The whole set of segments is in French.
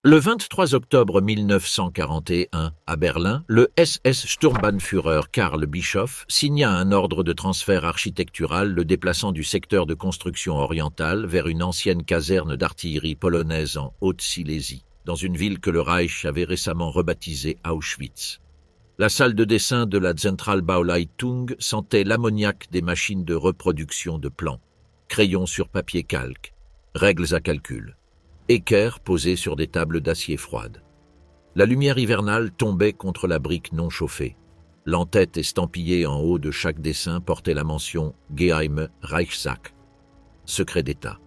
Le 23 octobre 1941, à Berlin, le SS Sturmbannführer Karl Bischoff signa un ordre de transfert architectural le déplaçant du secteur de construction orientale vers une ancienne caserne d'artillerie polonaise en Haute-Silésie, dans une ville que le Reich avait récemment rebaptisée Auschwitz. La salle de dessin de la Zentralbauleitung sentait l'ammoniaque des machines de reproduction de plans, crayons sur papier calque, règles à calcul, équerres posés sur des tables d'acier froide. La lumière hivernale tombait contre la brique non chauffée. L'entête estampillée en haut de chaque dessin portait la mention « Geheime Reichssache », secret d'État.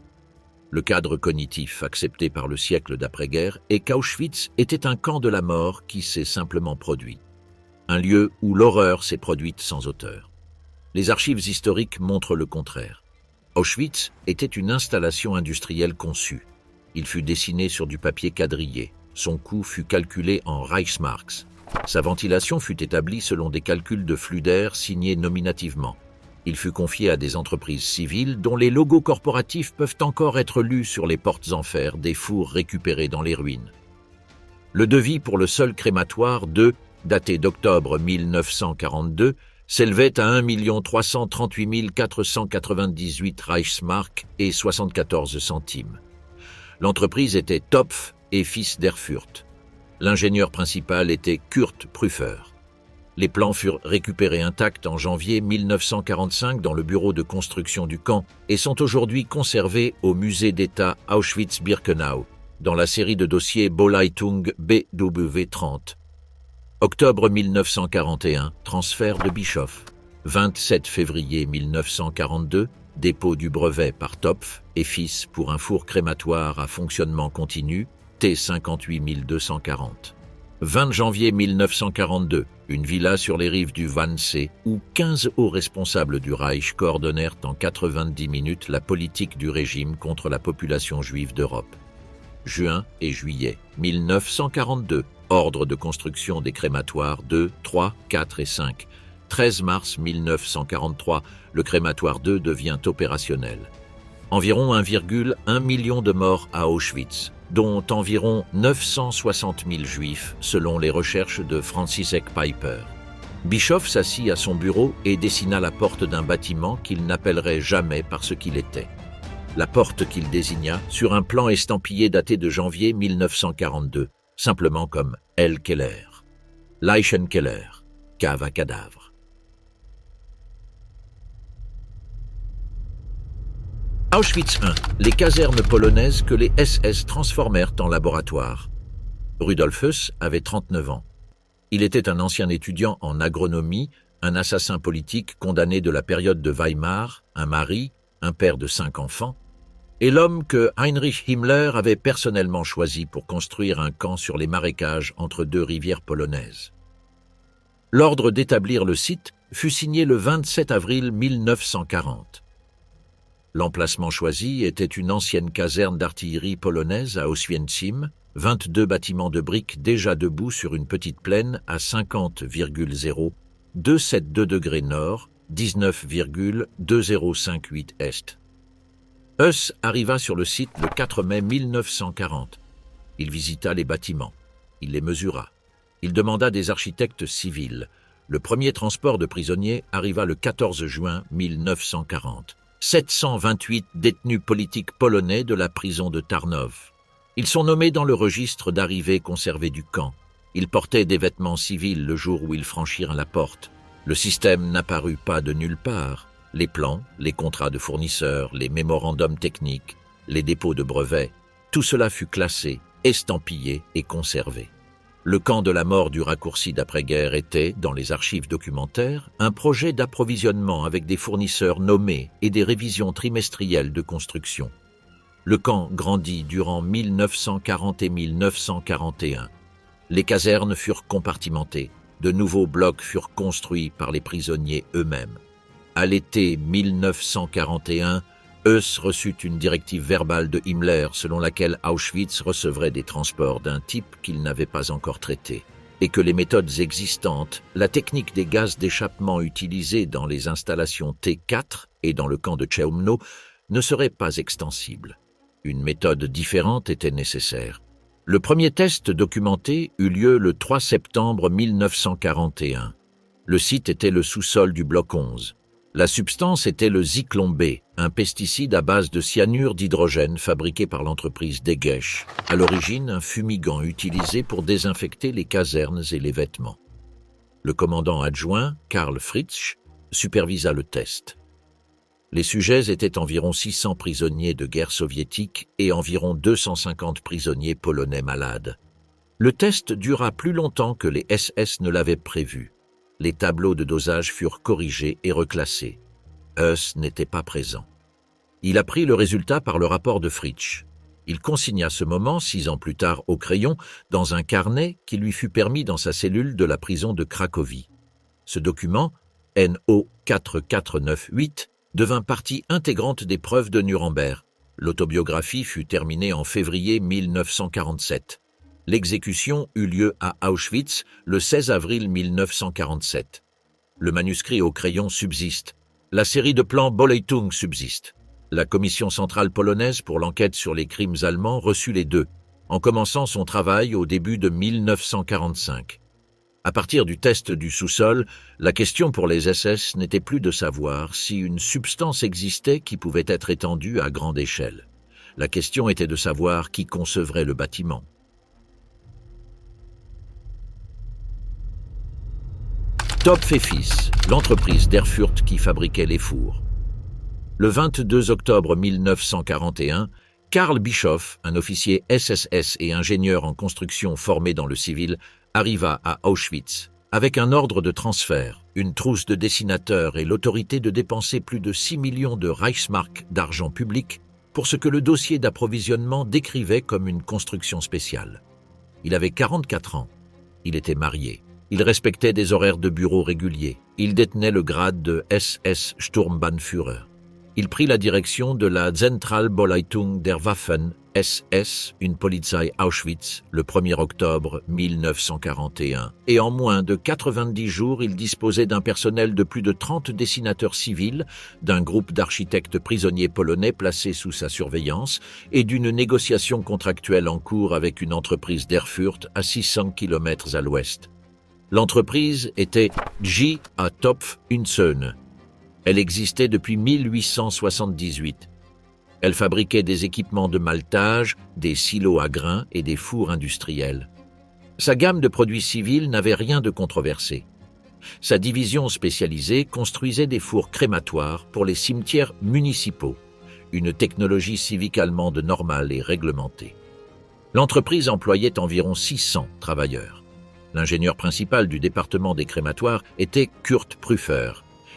Le cadre cognitif accepté par le siècle d'après-guerre est qu'Auschwitz était un camp de la mort qui s'est simplement produit. Un lieu où l'horreur s'est produite sans auteur. Les archives historiques montrent le contraire. Auschwitz était une installation industrielle conçue. Il fut dessiné sur du papier quadrillé. Son coût fut calculé en Reichsmarks. Sa ventilation fut établie selon des calculs de flux d'air signés nominativement. Il fut confié à des entreprises civiles dont les logos corporatifs peuvent encore être lus sur les portes en fer des fours récupérés dans les ruines. Le devis pour le seul crématoire daté d'octobre 1942, s'élevait à 1 338 498 Reichsmark et 74 centimes. L'entreprise était Topf et fils d'Erfurt. L'ingénieur principal était Kurt Prüfer. Les plans furent récupérés intacts en janvier 1945 dans le bureau de construction du camp et sont aujourd'hui conservés au musée d'État Auschwitz-Birkenau, dans la série de dossiers Bauleitung BW30. Octobre 1941, transfert de Bischoff. 27 février 1942, dépôt du brevet par Topf et fils pour un four crématoire à fonctionnement continu, T58240. 20 janvier 1942, une villa sur les rives du Wannsee où 15 hauts responsables du Reich coordonnèrent en 90 minutes la politique du régime contre la population juive d'Europe. Juin et juillet 1942, ordre de construction des crématoires 2, 3, 4 et 5. 13 mars 1943, le crématoire 2 devient opérationnel. Environ 1,1 million de morts à Auschwitz, dont environ 960 000 juifs, selon les recherches de František Peiper. Bischoff s'assit à son bureau et dessina la porte d'un bâtiment qu'il n'appellerait jamais par ce qu'il était. La porte qu'il désigna sur un plan estampillé daté de janvier 1942, simplement comme El Keller. Leichenkeller, cave à cadavres. Auschwitz I, les casernes polonaises que les SS transformèrent en laboratoire. Rudolf Höss avait 39 ans. Il était un ancien étudiant en agronomie, un assassin politique condamné de la période de Weimar, un mari, un père de 5 enfants, et l'homme que Heinrich Himmler avait personnellement choisi pour construire un camp sur les marécages entre deux rivières polonaises. L'ordre d'établir le site fut signé le 27 avril 1940. L'emplacement choisi était une ancienne caserne d'artillerie polonaise à Oswiecim, 22 bâtiments de briques déjà debout sur une petite plaine à 50,0272 degrés nord, 19,2058 est. Höss arriva sur le site le 4 mai 1940. Il visita les bâtiments. Il les mesura. Il demanda des architectes civils. Le premier transport de prisonniers arriva le 14 juin 1940. 728 détenus politiques polonais de la prison de Tarnów. Ils sont nommés dans le registre d'arrivée conservé du camp. Ils portaient des vêtements civils le jour où ils franchirent la porte. Le système n'apparut pas de nulle part. Les plans, les contrats de fournisseurs, les mémorandums techniques, les dépôts de brevets, tout cela fut classé, estampillé et conservé. Le camp de la mort du raccourci d'après-guerre était, dans les archives documentaires, un projet d'approvisionnement avec des fournisseurs nommés et des révisions trimestrielles de construction. Le camp grandit durant 1940 et 1941. Les casernes furent compartimentées, de nouveaux blocs furent construits par les prisonniers eux-mêmes. À l'été 1941, Höss reçut une directive verbale de Himmler selon laquelle Auschwitz recevrait des transports d'un type qu'il n'avait pas encore traité, et que les méthodes existantes, la technique des gaz d'échappement utilisés dans les installations T4 et dans le camp de Chełmno, ne seraient pas extensibles. Une méthode différente était nécessaire. Le premier test documenté eut lieu le 3 septembre 1941. Le site était le sous-sol du bloc 11. La substance était le Zyklon B, un pesticide à base de cyanure d'hydrogène fabriqué par l'entreprise Degesch, à l'origine un fumigant utilisé pour désinfecter les casernes et les vêtements. Le commandant adjoint, Karl Fritsch, supervisa le test. Les sujets étaient environ 600 prisonniers de guerre soviétiques et environ 250 prisonniers polonais malades. Le test dura plus longtemps que les SS ne l'avaient prévu. Les tableaux de dosage furent corrigés et reclassés. Heuss n'était pas présent. Il apprit le résultat par le rapport de Fritsch. Il consigna ce moment, 6 ans plus tard, au crayon, dans un carnet qui lui fut permis dans sa cellule de la prison de Cracovie. Ce document, NO 4498, devint partie intégrante des preuves de Nuremberg. L'autobiographie fut terminée en février 1947. L'exécution eut lieu à Auschwitz le 16 avril 1947. Le manuscrit au crayon subsiste. La série de plans Bolleitung subsiste. La Commission centrale polonaise pour l'enquête sur les crimes allemands reçut les deux, en commençant son travail au début de 1945. À partir du test du sous-sol, la question pour les SS n'était plus de savoir si une substance existait qui pouvait être étendue à grande échelle. La question était de savoir qui concevrait le bâtiment. Topf et Fils, l'entreprise d'Erfurt qui fabriquait les fours. Le 22 octobre 1941, Karl Bischoff, un officier SSS et ingénieur en construction formé dans le civil, arriva à Auschwitz avec un ordre de transfert, une trousse de dessinateurs et l'autorité de dépenser plus de 6 millions de Reichsmark d'argent public pour ce que le dossier d'approvisionnement décrivait comme une construction spéciale. Il avait 44 ans. Il était marié. Il respectait des horaires de bureau réguliers. Il détenait le grade de SS Sturmbannführer. Il prit la direction de la Zentralbolleitung der Waffen SS, une Polizei Auschwitz, le 1er octobre 1941. Et en moins de 90 jours, il disposait d'un personnel de plus de 30 dessinateurs civils, d'un groupe d'architectes prisonniers polonais placés sous sa surveillance et d'une négociation contractuelle en cours avec une entreprise d'Erfurt à 600 km à l'ouest. L'entreprise était J. A. Topf und Söhne. Elle existait depuis 1878. Elle fabriquait des équipements de maltage, des silos à grains et des fours industriels. Sa gamme de produits civils n'avait rien de controversé. Sa division spécialisée construisait des fours crématoires pour les cimetières municipaux, une technologie civique allemande normale et réglementée. L'entreprise employait environ 600 travailleurs. L'ingénieur principal du département des crématoires était Kurt Prüfer.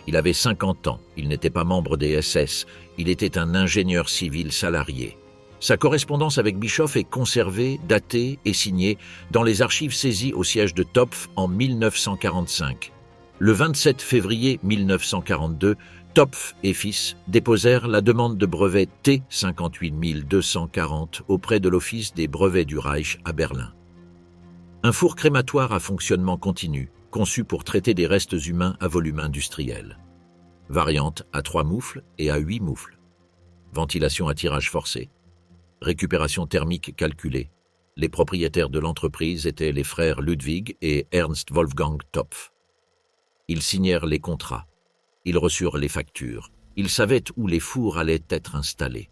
Il avait 50 ans, il n'était pas membre des SS, il était un ingénieur civil salarié. Sa correspondance avec Bischoff est conservée, datée et signée dans les archives saisies au siège de Topf en 1945. Le 27 février 1942, Topf et Fils déposèrent la demande de brevet T 58240 auprès de l'Office des brevets du Reich à Berlin. Un four crématoire à fonctionnement continu, conçu pour traiter des restes humains à volume industriel. Variante à 3 moufles et à 8 moufles. Ventilation à tirage forcé. Récupération thermique calculée. Les propriétaires de l'entreprise étaient les frères Ludwig et Ernst Wolfgang Topf. Ils signèrent les contrats. Ils reçurent les factures. Ils savaient où les fours allaient être installés.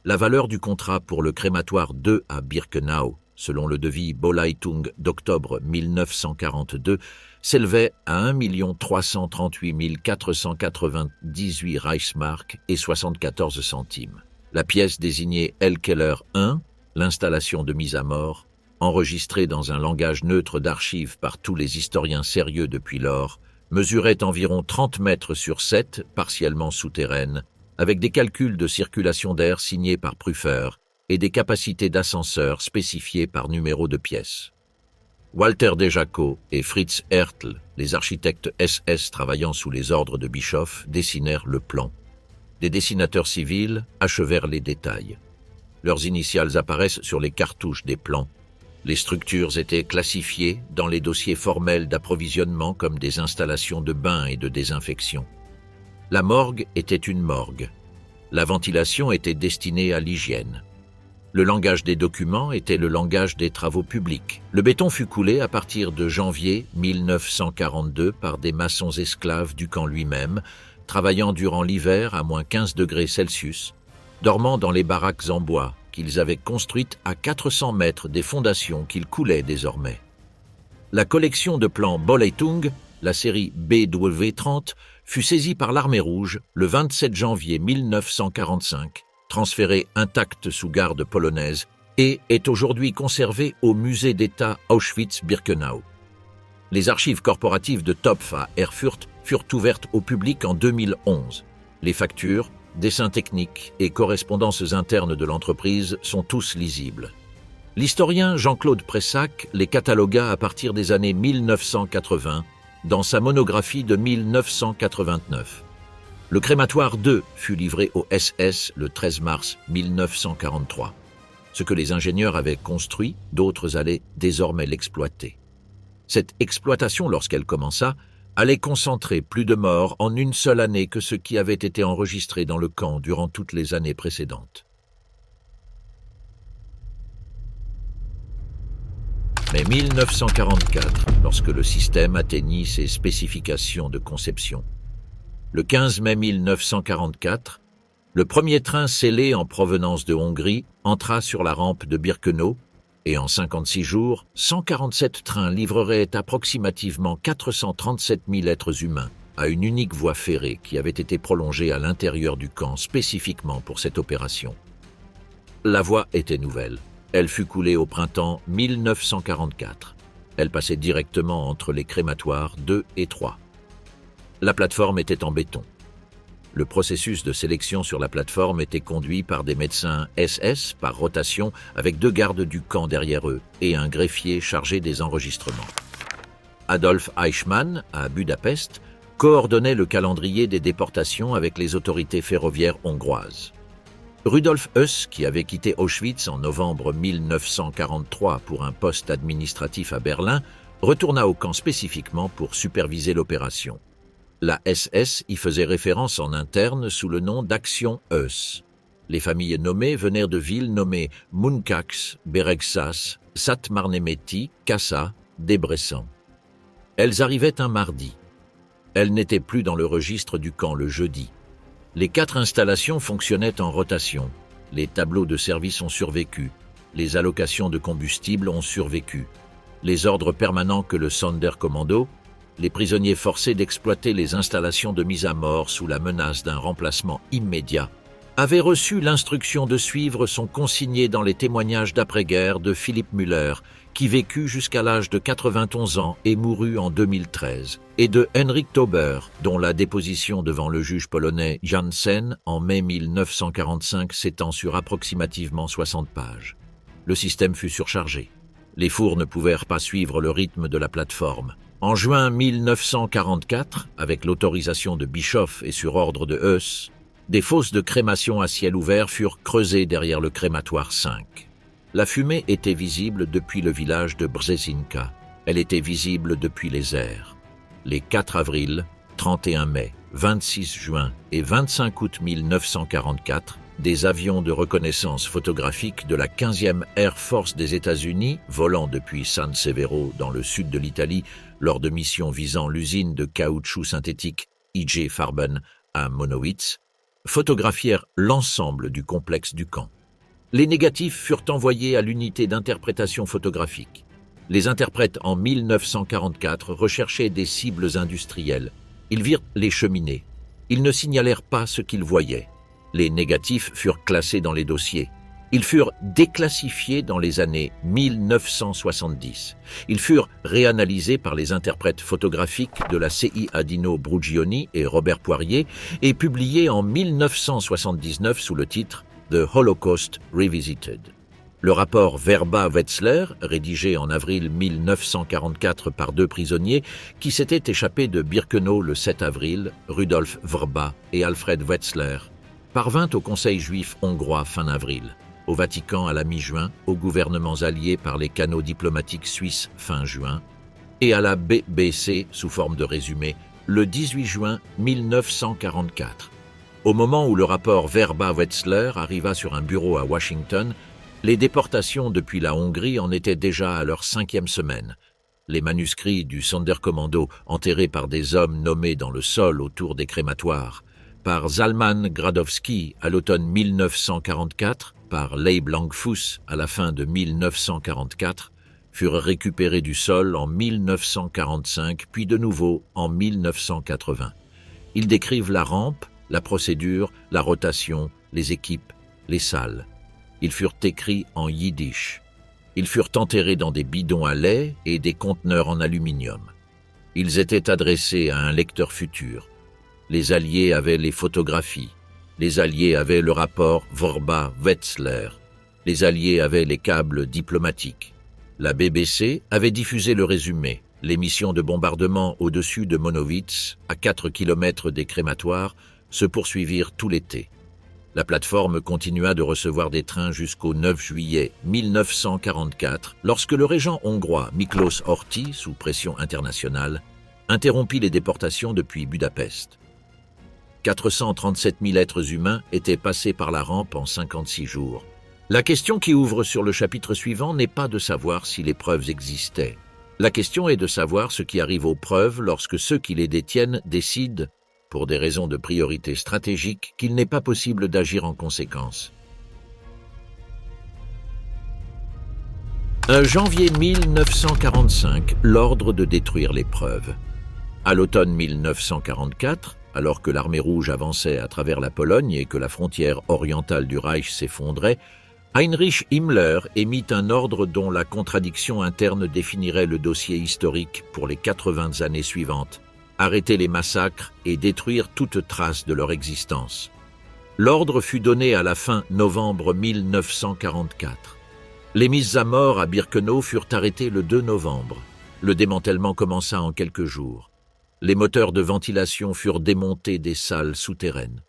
La valeur du contrat pour le crématoire 2 à Birkenau, selon le devis Bolleitung d'octobre 1942, s'élevait à 1 338 498 Reichsmark et 74 centimes. La pièce désignée L-Keller 1, l'installation de mise à mort, enregistrée dans un langage neutre d'archives par tous les historiens sérieux depuis lors, mesurait environ 30 mètres sur 7, partiellement souterraine, avec des calculs de circulation d'air signés par Prüfer, et des capacités d'ascenseur spécifiées par numéro de pièce. Walter Dejaco et Fritz Hertl, les architectes SS travaillant sous les ordres de Bischoff, dessinèrent le plan. Des dessinateurs civils achevèrent les détails. Leurs initiales apparaissent sur les cartouches des plans. Les structures étaient classifiées dans les dossiers formels d'approvisionnement comme des installations de bains et de désinfection. La morgue était une morgue. La ventilation était destinée à l'hygiène. Le langage des documents était le langage des travaux publics. Le béton fut coulé à partir de janvier 1942 par des maçons esclaves du camp lui-même, travaillant durant l'hiver à moins 15 degrés Celsius, dormant dans les baraques en bois qu'ils avaient construites à 400 mètres des fondations qu'ils coulaient désormais. La collection de plans Boleitung, la série BW30, fut saisie par l'Armée rouge le 27 janvier 1945, transférée intacte sous garde polonaise et est aujourd'hui conservée au musée d'État Auschwitz-Birkenau. Les archives corporatives de Topf à Erfurt furent ouvertes au public en 2011. Les factures, dessins techniques et correspondances internes de l'entreprise sont tous lisibles. L'historien Jean-Claude Pressac les catalogua à partir des années 1980 dans sa monographie de 1989. Le crématoire 2 fut livré au SS le 13 mars 1943. Ce que les ingénieurs avaient construit, d'autres allaient désormais l'exploiter. Cette exploitation, lorsqu'elle commença, allait concentrer plus de morts en une seule année que ce qui avait été enregistré dans le camp durant toutes les années précédentes. Mais 1944, lorsque le système atteignit ses spécifications de conception. Le 15 mai 1944, le premier train scellé en provenance de Hongrie entra sur la rampe de Birkenau et en 56 jours, 147 trains livreraient approximativement 437 000 êtres humains à une unique voie ferrée qui avait été prolongée à l'intérieur du camp spécifiquement pour cette opération. La voie était nouvelle. Elle fut coulée au printemps 1944. Elle passait directement entre les crématoires 2 et 3. La plateforme était en béton. Le processus de sélection sur la plateforme était conduit par des médecins SS par rotation avec 2 gardes du camp derrière eux et un greffier chargé des enregistrements. Adolf Eichmann, à Budapest, coordonnait le calendrier des déportations avec les autorités ferroviaires hongroises. Rudolf Höss, qui avait quitté Auschwitz en novembre 1943 pour un poste administratif à Berlin, retourna au camp spécifiquement pour superviser l'opération. La SS y faisait référence en interne sous le nom d'Action Höss. Les familles nommées venaient de villes nommées Munkacs, Beregszás, Szatmárnémeti, Kassa, Debrecen. Elles arrivaient un mardi. Elles n'étaient plus dans le registre du camp le jeudi. Les 4 installations fonctionnaient en rotation. Les tableaux de service ont survécu. Les allocations de combustible ont survécu. Les ordres permanents que le Sonderkommando, les prisonniers forcés d'exploiter les installations de mise à mort sous la menace d'un remplacement immédiat, avaient reçu l'instruction de suivre sont consignés dans les témoignages d'après-guerre de Philipp Müller, qui vécut jusqu'à l'âge de 91 ans et mourut en 2013, et de Henrik Tauber, dont la déposition devant le juge polonais Jansen en mai 1945 s'étend sur approximativement 60 pages. Le système fut surchargé. Les fours ne pouvaient pas suivre le rythme de la plateforme. En juin 1944, avec l'autorisation de Bischoff et sur ordre de Höss, des fosses de crémation à ciel ouvert furent creusées derrière le crématoire 5. La fumée était visible depuis le village de Brzezinka. Elle était visible depuis les airs. Les 4 avril, 31 mai, 26 juin et 25 août 1944, des avions de reconnaissance photographique de la 15e Air Force des États-Unis, volant depuis San Severo dans le sud de l'Italie lors de missions visant l'usine de caoutchouc synthétique IG Farben à Monowitz, photographièrent l'ensemble du complexe du camp. Les négatifs furent envoyés à l'unité d'interprétation photographique. Les interprètes en 1944 recherchaient des cibles industrielles. Ils virent les cheminées. Ils ne signalèrent pas ce qu'ils voyaient. Les négatifs furent classés dans les dossiers. Ils furent déclassifiés dans les années 1970. Ils furent réanalysés par les interprètes photographiques de la CIA Dino Brugioni et Robert Poirier et publiés en 1979 sous le titre « The Holocaust Revisited ». Le rapport Verba-Wetzler, rédigé en avril 1944 par 2 prisonniers qui s'étaient échappés de Birkenau le 7 avril, Rudolf Vrba et Alfred Wetzler, parvint au Conseil juif hongrois fin avril, au Vatican à la mi-juin, aux gouvernements alliés par les canaux diplomatiques suisses fin juin, et à la BBC, sous forme de résumé, le 18 juin 1944. Au moment où le rapport Verba-Wetzler arriva sur un bureau à Washington, Les déportations depuis la Hongrie en étaient déjà à leur 5e semaine. Les manuscrits du Sonderkommando enterrés par des hommes nommés dans le sol autour des crématoires, par Zalman Gradowski à l'automne 1944, par Leib Langfuss à la fin de 1944, furent récupérés du sol en 1945, puis de nouveau en 1980. Ils décrivent la rampe, la procédure, la rotation, les équipes, les salles. Ils furent écrits en yiddish. Ils furent enterrés dans des bidons à lait et des conteneurs en aluminium. Ils étaient adressés à un lecteur futur. Les Alliés avaient les photographies. Les Alliés avaient le rapport Worba-Wetzler. Les Alliés avaient les câbles diplomatiques. La BBC avait diffusé le résumé. Les missions de bombardement au-dessus de Monowitz, à 4 km des crématoires, se poursuivirent tout l'été. La plateforme continua de recevoir des trains jusqu'au 9 juillet 1944, lorsque le régent hongrois Miklós Horthy, sous pression internationale, interrompit les déportations depuis Budapest. 437 000 êtres humains étaient passés par la rampe en 56 jours. La question qui ouvre sur le chapitre suivant n'est pas de savoir si les preuves existaient. La question est de savoir ce qui arrive aux preuves lorsque ceux qui les détiennent décident, pour des raisons de priorité stratégique, qu'il n'est pas possible d'agir en conséquence. Janvier 1945, l'ordre de détruire les preuves. À l'automne 1944, alors que l'armée rouge avançait à travers la Pologne et que la frontière orientale du Reich s'effondrait, Heinrich Himmler émit un ordre dont la contradiction interne définirait le dossier historique pour les 80 années suivantes: arrêter les massacres et détruire toute trace de leur existence. L'ordre fut donné à la fin novembre 1944. Les mises à mort à Birkenau furent arrêtées le 2 novembre. Le démantèlement commença en quelques jours. Les moteurs de ventilation furent démontés des salles souterraines.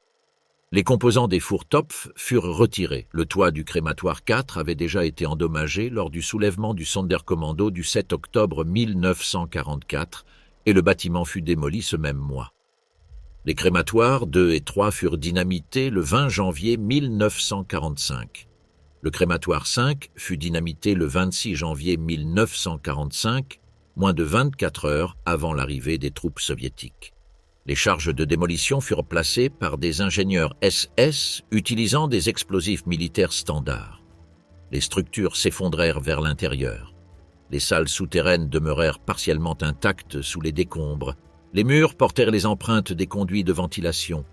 Les composants des fours Topf furent retirés. Le toit du crématoire 4 avait déjà été endommagé lors du soulèvement du Sonderkommando du 7 octobre 1944 et le bâtiment fut démoli ce même mois. Les crématoires 2 et 3 furent dynamités le 20 janvier 1945. Le crématoire 5 fut dynamité le 26 janvier 1945, moins de 24 heures avant l'arrivée des troupes soviétiques. Les charges de démolition furent placées par des ingénieurs SS utilisant des explosifs militaires standards. Les structures s'effondrèrent vers l'intérieur. Les salles souterraines demeurèrent partiellement intactes sous les décombres. Les murs portèrent les empreintes des conduits de ventilation.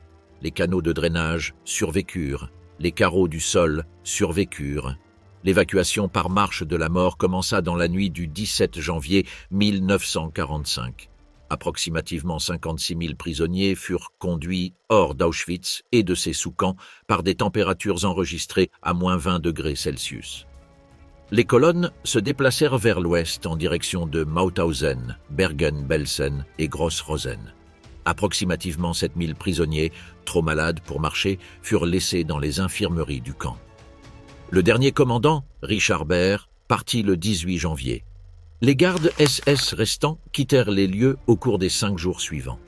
Les canaux de drainage survécurent. Les carreaux du sol survécurent. L'évacuation par marche de la mort commença dans la nuit du 17 janvier 1945. Approximativement 56 000 prisonniers furent conduits hors d'Auschwitz et de ses sous-camps par des températures enregistrées à moins 20 degrés Celsius. Les colonnes se déplacèrent vers l'ouest en direction de Mauthausen, Bergen-Belsen et Gross-Rosen. Approximativement 7 000 prisonniers, trop malades pour marcher, furent laissés dans les infirmeries du camp. Le dernier commandant, Richard Baer, partit le 18 janvier. Les gardes SS restants quittèrent les lieux au cours des 5 jours suivants.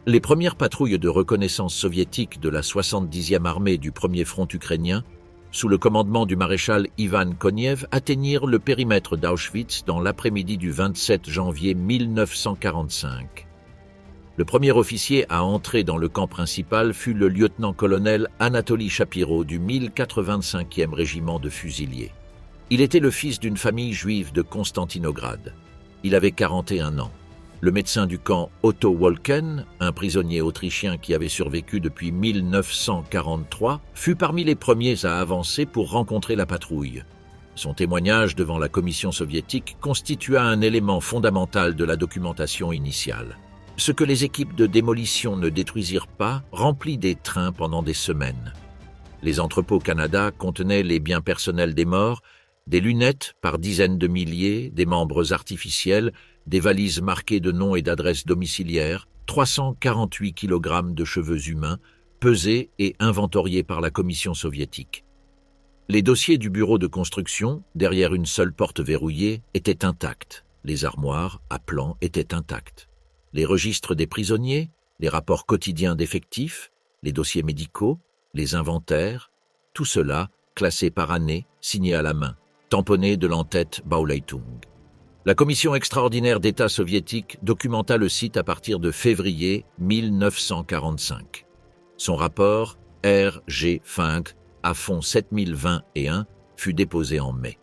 Les premières patrouilles de reconnaissance soviétiques de la 70e armée du premier front ukrainien, sous le commandement du maréchal Ivan Koniev, atteignirent le périmètre d'Auschwitz dans l'après-midi du 27 janvier 1945. Le premier officier à entrer dans le camp principal fut le lieutenant-colonel Anatoly Shapiro du 1085e régiment de fusiliers. Il était le fils d'une famille juive de Constantinograd. Il avait 41 ans. Le médecin du camp Otto Wolken, un prisonnier autrichien qui avait survécu depuis 1943, fut parmi les premiers à avancer pour rencontrer la patrouille. Son témoignage devant la commission soviétique constitua un élément fondamental de la documentation initiale. Ce que les équipes de démolition ne détruisirent pas remplit des trains pendant des semaines. Les entrepôts Canada contenaient les biens personnels des morts, des lunettes par dizaines de milliers, des membres artificiels, des valises marquées de noms et d'adresses domiciliaires, 348 kg de cheveux humains, pesés et inventoriés par la commission soviétique. Les dossiers du bureau de construction, derrière une seule porte verrouillée, étaient intacts. Les armoires, à plan, étaient intactes. Les registres des prisonniers, les rapports quotidiens d'effectifs, les dossiers médicaux, les inventaires, tout cela, classé par année, signé à la main, tamponné de l'entête Bauleitung. La commission extraordinaire d'État soviétique documenta le site à partir de février 1945. Son rapport R.G. Fink à fond 7020 et 1 fut déposé en mai.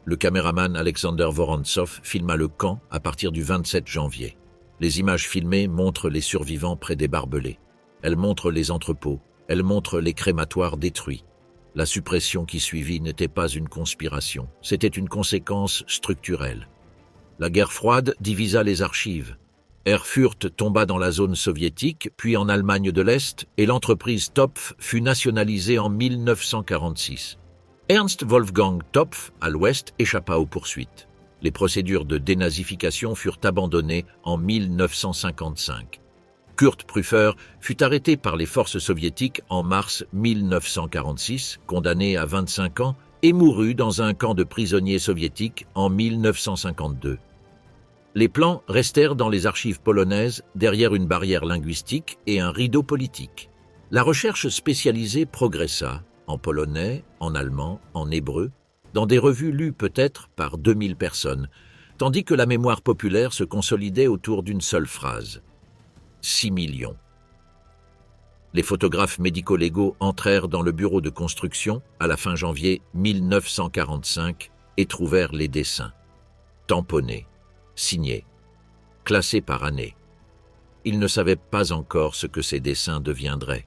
Le caméraman Alexander Vorontsov filma le camp à partir du 27 janvier. Les images filmées montrent les survivants près des barbelés. Elles montrent les entrepôts, elles montrent les crématoires détruits. La suppression qui suivit n'était pas une conspiration, c'était une conséquence structurelle. La guerre froide divisa les archives. Erfurt tomba dans la zone soviétique, puis en Allemagne de l'Est, et l'entreprise Topf fut nationalisée en 1946. Ernst Wolfgang Topf, à l'Ouest, échappa aux poursuites. Les procédures de dénazification furent abandonnées en 1955. Kurt Prüfer fut arrêté par les forces soviétiques en mars 1946, condamné à 25 ans, et mourut dans un camp de prisonniers soviétiques en 1952. Les plans restèrent dans les archives polonaises derrière une barrière linguistique et un rideau politique. La recherche spécialisée progressa, en polonais, en allemand, en hébreu, dans des revues lues peut-être par 2000 personnes, tandis que la mémoire populaire se consolidait autour d'une seule phrase. 6 millions. Les photographes médico-légaux entrèrent dans le bureau de construction à la fin janvier 1945 et trouvèrent les dessins. Tamponnés, signés, classés par année. Ils ne savaient pas encore ce que ces dessins deviendraient.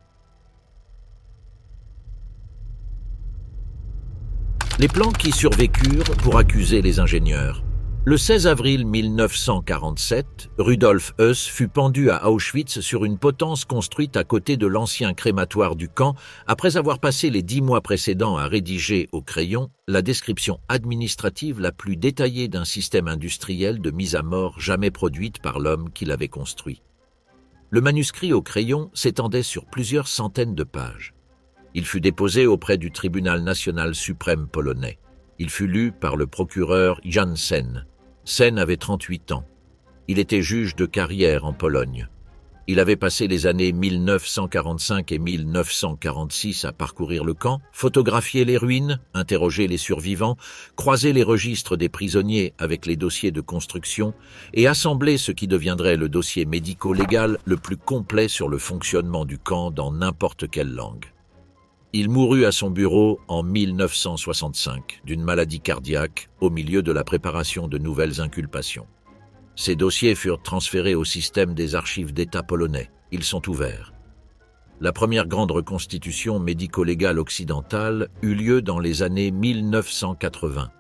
Les plans qui survécurent pour accuser les ingénieurs. Le 16 avril 1947, Rudolf Höss fut pendu à Auschwitz sur une potence construite à côté de l'ancien crématoire du camp après avoir passé les 10 mois précédents à rédiger au crayon la description administrative la plus détaillée d'un système industriel de mise à mort jamais produite par l'homme qui l'avait construit. Le manuscrit au crayon s'étendait sur plusieurs centaines de pages. Il fut déposé auprès du tribunal national suprême polonais. Il fut lu par le procureur Jan Sen. Sen avait 38 ans. Il était juge de carrière en Pologne. Il avait passé les années 1945 et 1946 à parcourir le camp, photographier les ruines, interroger les survivants, croiser les registres des prisonniers avec les dossiers de construction et assembler ce qui deviendrait le dossier médico-légal le plus complet sur le fonctionnement du camp dans n'importe quelle langue. Il mourut à son bureau en 1965 d'une maladie cardiaque au milieu de la préparation de nouvelles inculpations. Ces dossiers furent transférés au système des archives d'État polonais. Ils sont ouverts. La première grande reconstitution médico-légale occidentale eut lieu dans les années 1980.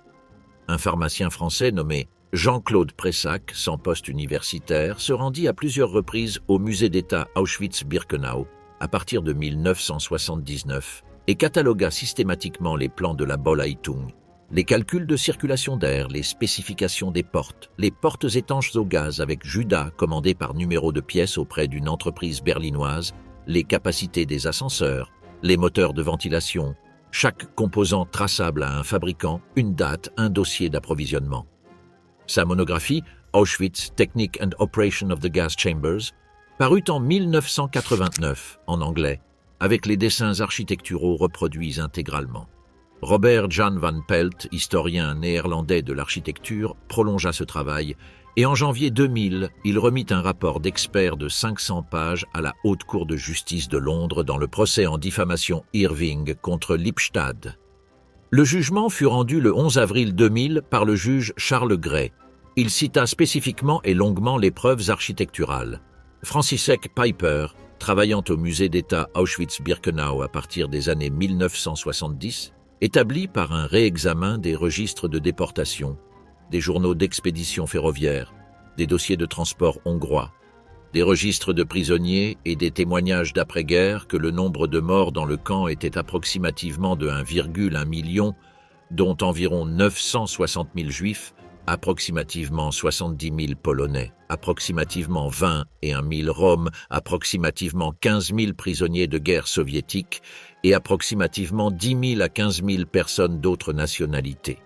Un pharmacien français nommé Jean-Claude Pressac, sans poste universitaire, se rendit à plusieurs reprises au musée d'État Auschwitz-Birkenau à partir de 1979 et catalogua systématiquement les plans de la Bauleitung, les calculs de circulation d'air, les spécifications des portes, les portes étanches au gaz avec Judas commandées par numéro de pièce auprès d'une entreprise berlinoise, les capacités des ascenseurs, les moteurs de ventilation, chaque composant traçable à un fabricant, une date, un dossier d'approvisionnement. Sa monographie, Auschwitz, Technique and Operation of the Gas Chambers, parut en 1989 en anglais, avec les dessins architecturaux reproduits intégralement. Robert Jan van Pelt, historien néerlandais de l'architecture, prolongea ce travail et en janvier 2000, il remit un rapport d'expert de 500 pages à la Haute Cour de justice de Londres dans le procès en diffamation Irving contre Lipstadt. Le jugement fut rendu le 11 avril 2000 par le juge Charles Gray. Il cita spécifiquement et longuement les preuves architecturales. František Pijper, travaillant au musée d'État Auschwitz-Birkenau à partir des années 1970, établit par un réexamen des registres de déportation, des journaux d'expédition ferroviaire, des dossiers de transport hongrois, des registres de prisonniers et des témoignages d'après-guerre que le nombre de morts dans le camp était approximativement de 1,1 million, dont environ 960 000 juifs, approximativement 70 000 Polonais, approximativement 21 000 Roms, approximativement 15 000 prisonniers de guerre soviétiques et approximativement 10 000 à 15 000 personnes d'autres nationalités.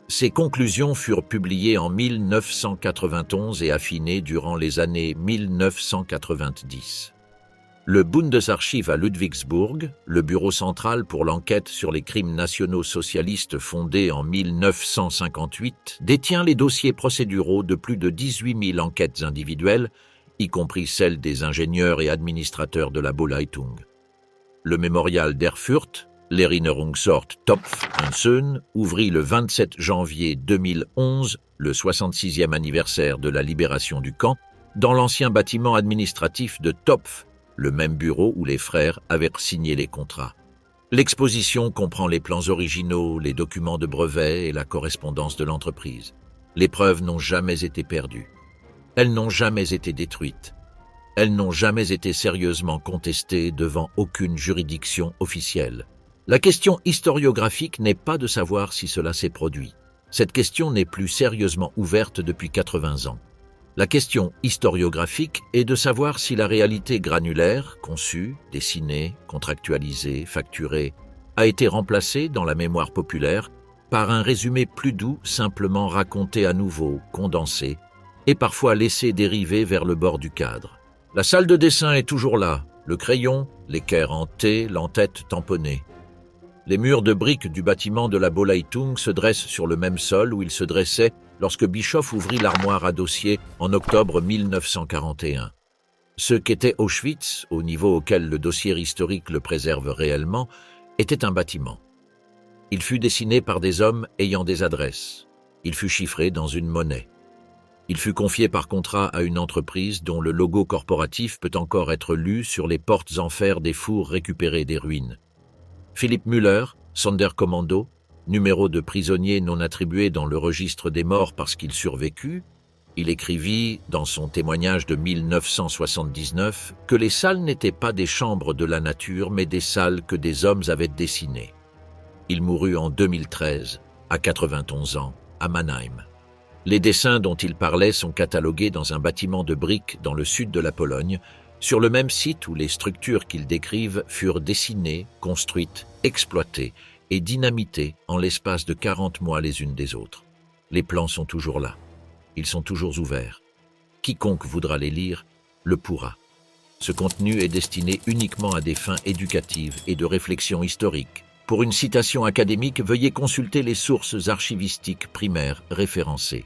Ces conclusions furent publiées en 1991 et affinées durant les années 1990. Le Bundesarchiv à Ludwigsburg, le bureau central pour l'enquête sur les crimes nationaux socialistes fondé en 1958, détient les dossiers procéduraux de plus de 18 000 enquêtes individuelles, y compris celles des ingénieurs et administrateurs de la Bauleitung. Le mémorial d'Erfurt, l'Erinnerungsort Topf-Unsen, ouvrit le 27 janvier 2011, le 66e anniversaire de la libération du camp, dans l'ancien bâtiment administratif de Topf, le même bureau où les frères avaient signé les contrats. L'exposition comprend les plans originaux, les documents de brevet et la correspondance de l'entreprise. Les preuves n'ont jamais été perdues. Elles n'ont jamais été détruites. Elles n'ont jamais été sérieusement contestées devant aucune juridiction officielle. La question historiographique n'est pas de savoir si cela s'est produit. Cette question n'est plus sérieusement ouverte depuis 80 ans. La question historiographique est de savoir si la réalité granulaire, conçue, dessinée, contractualisée, facturée, a été remplacée dans la mémoire populaire par un résumé plus doux, simplement raconté à nouveau, condensé, et parfois laissé dériver vers le bord du cadre. La salle de dessin est toujours là, le crayon, l'équerre en T, l'entête tamponnée. Les murs de briques du bâtiment de la Bauleitung se dressent sur le même sol où ils se dressaient lorsque Bischoff ouvrit l'armoire à dossier en octobre 1941. Ce qu'était Auschwitz, au niveau auquel le dossier historique le préserve réellement, était un bâtiment. Il fut dessiné par des hommes ayant des adresses. Il fut chiffré dans une monnaie. Il fut confié par contrat à une entreprise dont le logo corporatif peut encore être lu sur les portes en fer des fours récupérés des ruines. Philipp Müller, Sonderkommando, numéro de prisonnier non attribué dans le registre des morts parce qu'il survécut, il écrivit, dans son témoignage de 1979, que les salles n'étaient pas des chambres de la nature, mais des salles que des hommes avaient dessinées. Il mourut en 2013, à 91 ans, à Mannheim. Les dessins dont il parlait sont catalogués dans un bâtiment de briques dans le sud de la Pologne, sur le même site où les structures qu'ils décrivent furent dessinées, construites, exploitées et dynamitées en l'espace de 40 mois les unes des autres. Les plans sont toujours là. Ils sont toujours ouverts. Quiconque voudra les lire le pourra. Ce contenu est destiné uniquement à des fins éducatives et de réflexion historique. Pour une citation académique, veuillez consulter les sources archivistiques primaires référencées.